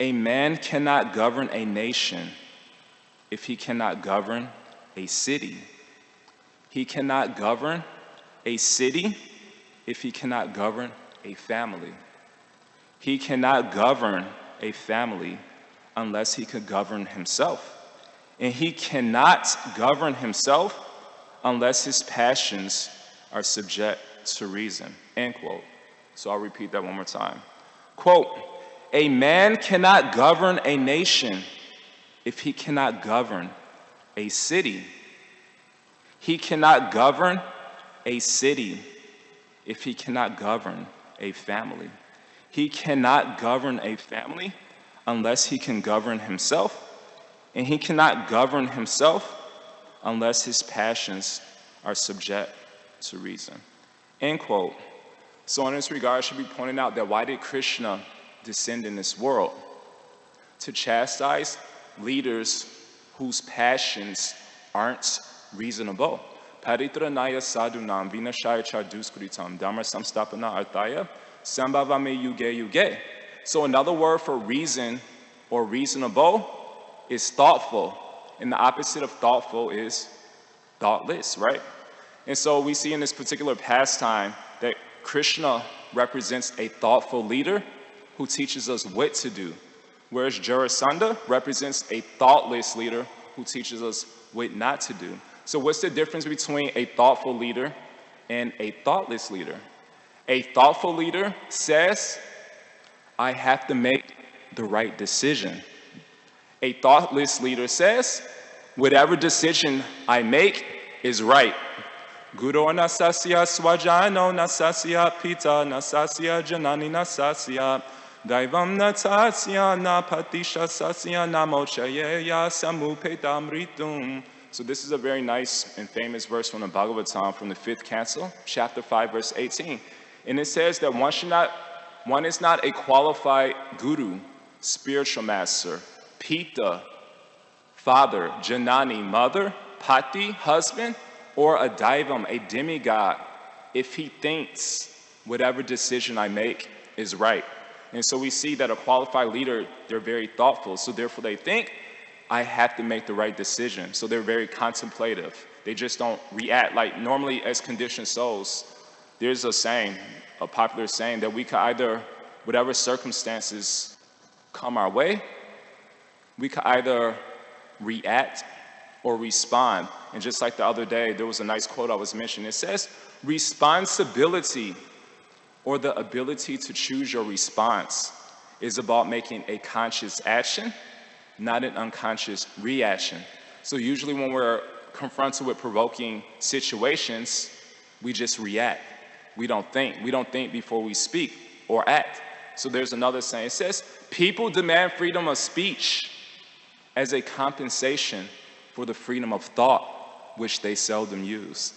A man cannot govern a nation if he cannot govern a city. He cannot govern a city if he cannot govern a family. He cannot govern a family unless he can govern himself. And he cannot govern himself unless his passions are subject to reason, end quote. So I'll repeat that one more time. Quote, a man cannot govern a nation if he cannot govern a city. He cannot govern a city if he cannot govern a family. He cannot govern a family unless he can govern himself, and he cannot govern himself unless his passions are subject to reason. End quote. So in this regard, I should be pointing out that why did Krishna descend in this world? To chastise leaders whose passions aren't reasonable. Paritranaya sadhunam vinashaya charduskritam dhamma samstapana arthaya sambhavame yuge yuge. So another word for reason or reasonable is thoughtful. And the opposite of thoughtful is thoughtless, right? And so we see in this particular pastime that Krishna represents a thoughtful leader who teaches us what to do, whereas Jarasandha represents a thoughtless leader who teaches us what not to do. So what's the difference between a thoughtful leader and a thoughtless leader? A thoughtful leader says, I have to make the right decision. A thoughtless leader says, whatever decision I make is right. Guru nasasya swajano nasasya pita nasasya janani nasasya daivam natasya napatisha sasya namochayeya samupetamritum. So this is a very nice and famous verse from the Bhagavatam from the 5th canto, chapter 5, verse 18. And it says that one is not a qualified guru, spiritual master, pita, father, janani, mother, pati, husband, or a daivam, a demigod, if he thinks whatever decision I make is right. And so we see that a qualified leader, they're very thoughtful. So therefore they think, I have to make the right decision. So they're very contemplative. They just don't react. Like normally as conditioned souls, there's a saying, a popular saying, that we could either, whatever circumstances come our way, we could either react or respond. And just like the other day, there was a nice quote I was mentioning. It says, responsibility, or the ability to choose your response, is about making a conscious action, not an unconscious reaction. So usually when we're confronted with provoking situations, we just react. We don't think. We don't think before we speak or act. So there's another saying. It says, people demand freedom of speech as a compensation for the freedom of thought, which they seldom use.